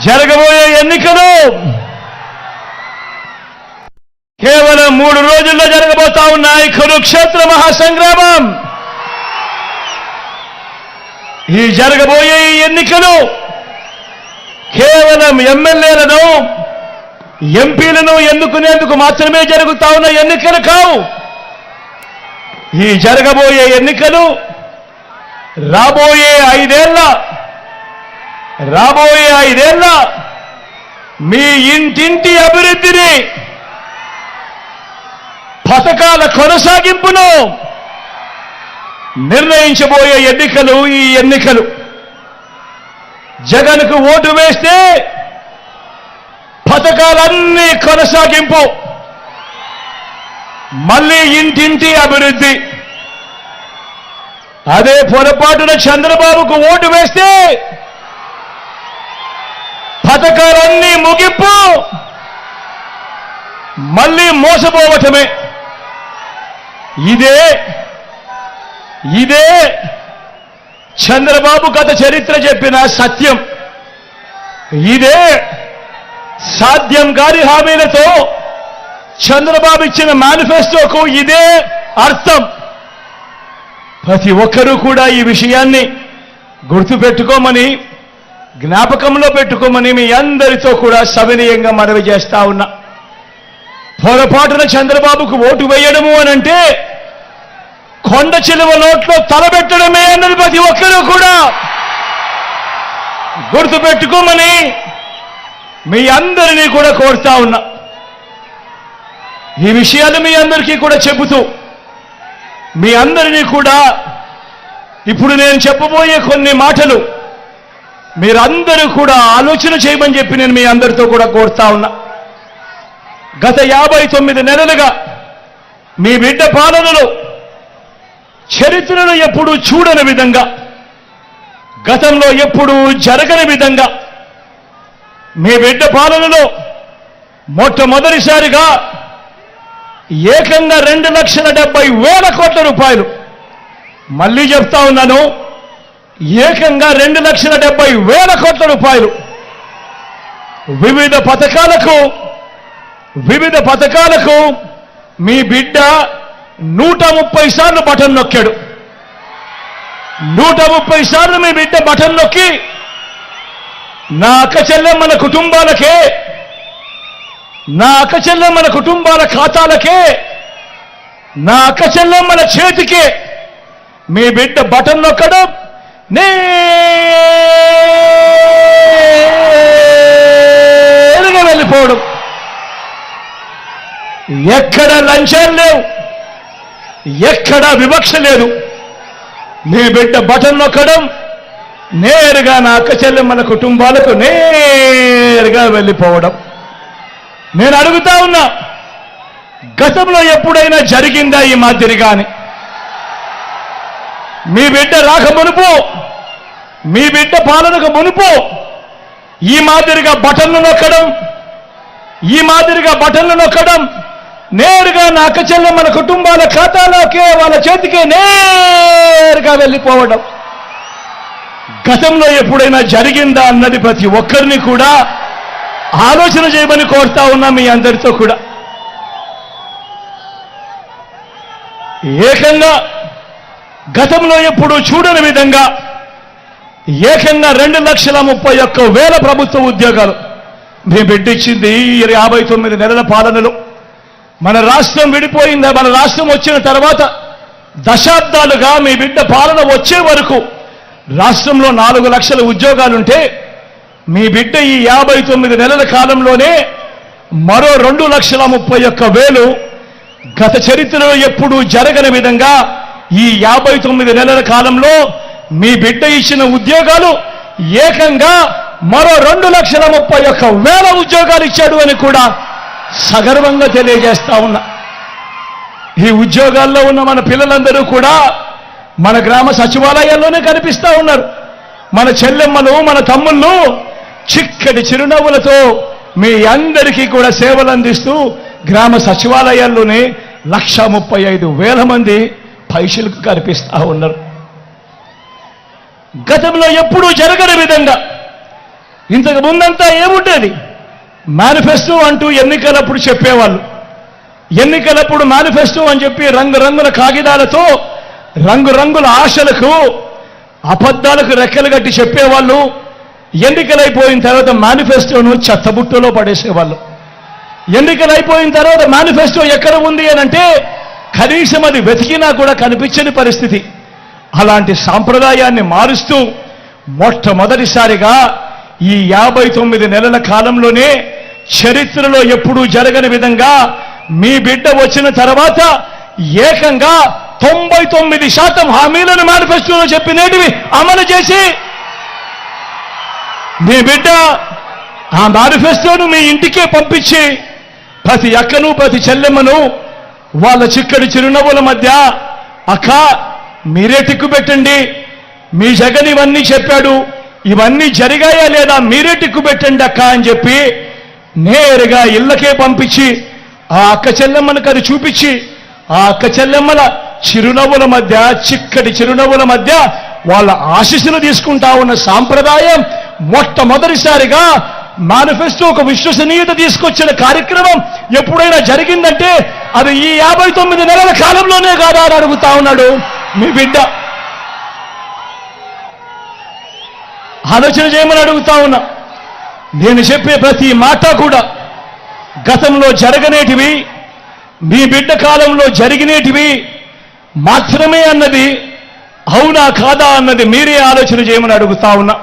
జరగబోయే ఎన్నికలు కేవలం 3 రోజుల్లో జరగబోతా ఉన్నాయి. కురుక్షేత్ర మహాసంగ్రామం. ఈ జరగబోయే ఈ ఎన్నికలు కేవలం ఎమ్మెల్యేలను ఎంపీలను ఎన్నుకునేందుకు మాత్రమే జరుగుతా ఉన్న ఎన్నికలు కావు. ఈ జరగబోయే ఎన్నికలు రాబోయే 5 ఏళ్ల మీ ఇంటింటి అభివృద్ధిని, పథకాల కొనసాగింపును నిర్ణయించబోయే ఎన్నికలు ఈ ఎన్నికలు. జగన్కు ఓటు వేస్తే పథకాలన్నీ కొనసాగింపు, మళ్ళీ ఇంటింటి అభివృద్ధి. అదే పొరపాటున చంద్రబాబుకు ఓటు వేస్తే పథకాలన్నీ ముగింపు, మళ్ళీ మోసపోవటమే. ఇదే చంద్రబాబు గత చరిత్ర చెప్పిన సత్యం. ఇదే సాధ్యం కాని హామీలతో చంద్రబాబు ఇచ్చిన మేనిఫెస్టోకు ఇదే అర్థం. ప్రతి ఒక్కరూ కూడా ఈ విషయాన్ని గుర్తుపెట్టుకోమని, జ్ఞాపకంలో పెట్టుకోమని మీ అందరితో కూడా సవినయంగా మనవి చేస్తా ఉన్నా. పొరపాటున చంద్రబాబుకు ఓటు వేయడము అనంటే కొండ చిలువ నోట్లో తలబెట్టడమే అన్నది ప్రతి ఒక్కరూ కూడా గుర్తుపెట్టుకోమని మీ అందరినీ కూడా కోరుతా ఉన్నా. ఈ విషయాలు మీ అందరికీ కూడా చెబుతూ, మీ అందరినీ కూడా ఇప్పుడు నేను చెప్పబోయే కొన్ని మాటలు మీరందరూ కూడా ఆలోచన చేయమని చెప్పి నేను మీ అందరితో కూడా కోరుతా ఉన్నా. గత 59 నెలలుగా మీ బిడ్డ పాలనలో చరిత్రను ఎప్పుడూ చూడని విధంగా, గతంలో ఎప్పుడూ జరగని విధంగా మీ బిడ్డ పాలనలో మొట్టమొదటిసారిగా ఏకంగా 2,70,000 కోట్ల రూపాయలు, మళ్ళీ చెప్తా ఉన్నాను, ఏకంగా 2,70,000 కోట్ల రూపాయలు వివిధ పథకాలకు మీ బిడ్డ 130 సార్లు బటన్ నొక్కాడు. 130 సార్లు మీ బిడ్డ బటన్ నొక్కి నా అక్క చెల్లెమ్మల కుటుంబాల ఖాతాలకే, నా అక్క చెల్లెమ్మల చేతికే మీ బిడ్డ బటన్ నొక్కడం, నేరుగా వెళ్ళిపోవడం. ఎక్కడ లంచాలు లేవు, ఎక్కడ వివక్ష లేదు. మీ బిడ్డ బటన్ నొక్కడం, నేరుగా నా అక్క చెల్లెమ్మల కుటుంబాలకు నేరుగా వెళ్ళిపోవడం. నేను అడుగుతా ఉన్నా, గతంలో ఎప్పుడైనా జరిగిందా ఈ మాదిరిగా అని? మీ బిడ్డ రాక మునుపు, మీ బిడ్డ పాలనకు మునుపు ఈ మాదిరిగా బటన్లు నొక్కడం, నేరుగా నా అక్క చెల్లెమ్మల కుటుంబాల ఖాతాలోకే, వాళ్ళ చేతికే నేరుగా వెళ్ళిపోవడం గతంలో ఎప్పుడైనా జరిగిందా అన్నది ప్రతి ఒక్కరిని కూడా ఆలోచన చేయమని కోరుతా ఉన్నా మీ అందరితో కూడా. ఏకంగా గతంలో ఎప్పుడూ చూడని విధంగా ఏకంగా 2,31,000 ప్రభుత్వ ఉద్యోగాలు మీ బిడ్డ ఇచ్చింది. 59 నెలల పాలనలో మన రాష్ట్రం విడిపోయిందా? మన రాష్ట్రం వచ్చిన తర్వాత దశాబ్దాలుగా మీ బిడ్డ పాలన వచ్చే వరకు రాష్ట్రంలో 4 లక్షల ఉద్యోగాలుంటే మీ బిడ్డ ఈ 59 నెలల కాలంలోనే మరో 2,31,000 గత చరిత్రలో ఎప్పుడూ జరగని విధంగా ఈ 59 నెలల కాలంలో మీ బిడ్డ ఇచ్చిన ఉద్యోగాలు ఏకంగా మరో 2,31,000 ఉద్యోగాలు ఇచ్చాడు అని కూడా సగర్వంగా తెలియజేస్తా ఉన్నా. ఈ ఉద్యోగాల్లో ఉన్న మన పిల్లలందరూ కూడా మన గ్రామ సచివాలయాల్లోనే కనిపిస్తా ఉన్నారు. మన చెల్లెమ్మలు, మన తమ్ముళ్ళు చిక్కటి చిరునవ్వులతో మీ అందరికీ కూడా సేవలు అందిస్తూ గ్రామ సచివాలయాల్లోనే 1,35,000 మంది పైసలకు కనిపిస్తా ఉన్నారు. గతంలో ఎప్పుడూ జరగని విధంగా ఇంతకు ముందంతా ఏముండేది? మేనిఫెస్టో అంటూ ఎన్నికలప్పుడు చెప్పేవాళ్ళు. ఎన్నికలప్పుడు మేనిఫెస్టో అని చెప్పి రంగురంగుల కాగితాలతో రంగురంగుల ఆశలకు అబద్ధాలకు రెక్కలు కట్టి చెప్పేవాళ్ళు. ఎన్నికలైపోయిన తర్వాత మేనిఫెస్టోను చెత్తబుట్టలో పడేసేవాళ్ళు. ఎన్నికలైపోయిన తర్వాత మేనిఫెస్టో ఎక్కడ ఉంది అని అంటే కనీసం అది వెతికినా కూడా కనిపించని పరిస్థితి. అలాంటి సాంప్రదాయాన్ని మారుస్తూ మొట్టమొదటిసారిగా ఈ 59 నెలల కాలంలోనే చరిత్రలో ఎప్పుడూ జరగని విధంగా మీ బిడ్డ వచ్చిన తర్వాత ఏకంగా 99% హామీలను మేనిఫెస్టోలో చెప్పినేటివి అమలు చేసి మీ బిడ్డ ఆ మేనిఫెస్టోను మీ ఇంటికే పంపించి ప్రతి అక్కను ప్రతి చెల్లెమ్మను వాళ్ళ చిక్కడి చిరునవ్వుల మధ్య అక్క మీరే టిక్కు పెట్టండి, మీ జగన్ ఇవన్నీ చెప్పాడు, ఇవన్నీ జరిగాయా లేదా మీరే టిక్కు పెట్టండి అక్క అని చెప్పి నేరుగా ఇళ్ళకే పంపించి ఆ అక్క చెల్లెమ్మలకు అది చూపించి ఆ అక్క చెల్లెమ్మల చిరునవ్వుల మధ్య చిక్కటి చిరునవ్వుల మధ్య వాళ్ళ ఆశీస్సులు తీసుకుంటా ఉన్న సాంప్రదాయం మొట్టమొదటిసారిగా మేనిఫెస్టో ఒక విశ్వసనీయత తీసుకొచ్చిన కార్యక్రమం ఎప్పుడైనా జరిగిందంటే అది ఈ 59 నెలల కాలంలోనే కాదా అని అడుగుతా ఉన్నాడు మీ బిడ్డ. ఆలోచన చేయమని అడుగుతా ఉన్నా. నేను చెప్పే ప్రతి మాట కూడా గతంలో జరగనేటివి, మీ బిడ్డ కాలంలో జరిగినేటివి మాత్రమే అన్నది అవునా కాదా అన్నది మీరే ఆలోచన చేయమని అడుగుతా ఉన్నా.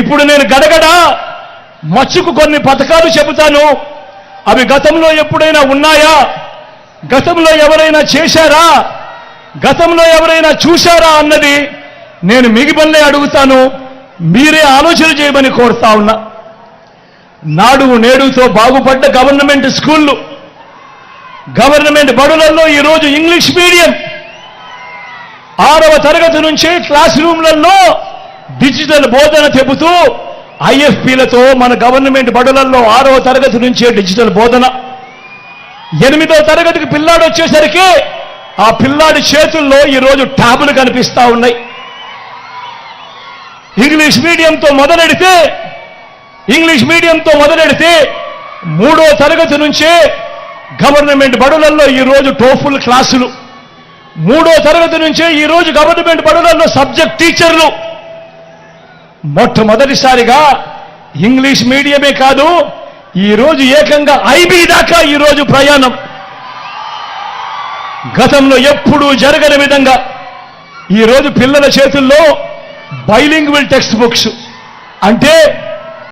ఇప్పుడు నేను గడగడ మచ్చుకు కొన్ని పథకాలు చెబుతాను. అవి గతంలో ఎప్పుడైనా ఉన్నాయా, గతంలో ఎవరైనా చేశారా, గతంలో ఎవరైనా చూశారా అన్నది నేను మిగిలిపల్లే అడుగుతాను. మీరే ఆలోచన చేయమని కోరుతా ఉన్నా. నాడు నేడుతో బాగుపడ్డ గవర్నమెంట్ స్కూళ్ళు, గవర్నమెంట్ బడులలో ఈరోజు ఇంగ్లీష్ మీడియం 6వ తరగతి నుంచే క్లాస్ రూమ్లలో డిజిటల్ బోధన చెబుతూ ఐఎఫ్పీలతో మన గవర్నమెంట్ బడులలో 6వ తరగతి నుంచే డిజిటల్ బోధన. 8వ తరగతికి పిల్లాడు వచ్చేసరికి ఆ పిల్లాడి చేతుల్లో ఈరోజు ట్యాబులు కనిపిస్తా ఉన్నాయి. ఇంగ్లీష్ మీడియంతో మొదలెడితే 3వ తరగతి నుంచే గవర్నమెంట్ బడులలో ఈరోజు టోఫుల్ క్లాసులు, 3వ తరగతి నుంచే ఈరోజు గవర్నమెంట్ బడులలో సబ్జెక్ట్ టీచర్లు. మొట్టమొదటిసారిగా ఇంగ్లీష్ మీడియమే కాదు ఈరోజు ఏకంగా ఐబీ దాకా ఈరోజు ప్రయాణం. గతంలో ఎప్పుడూ జరగని విధంగా ఈరోజు పిల్లల చేతుల్లో బైలింగ్వల్ టెక్స్ట్ బుక్స్, అంటే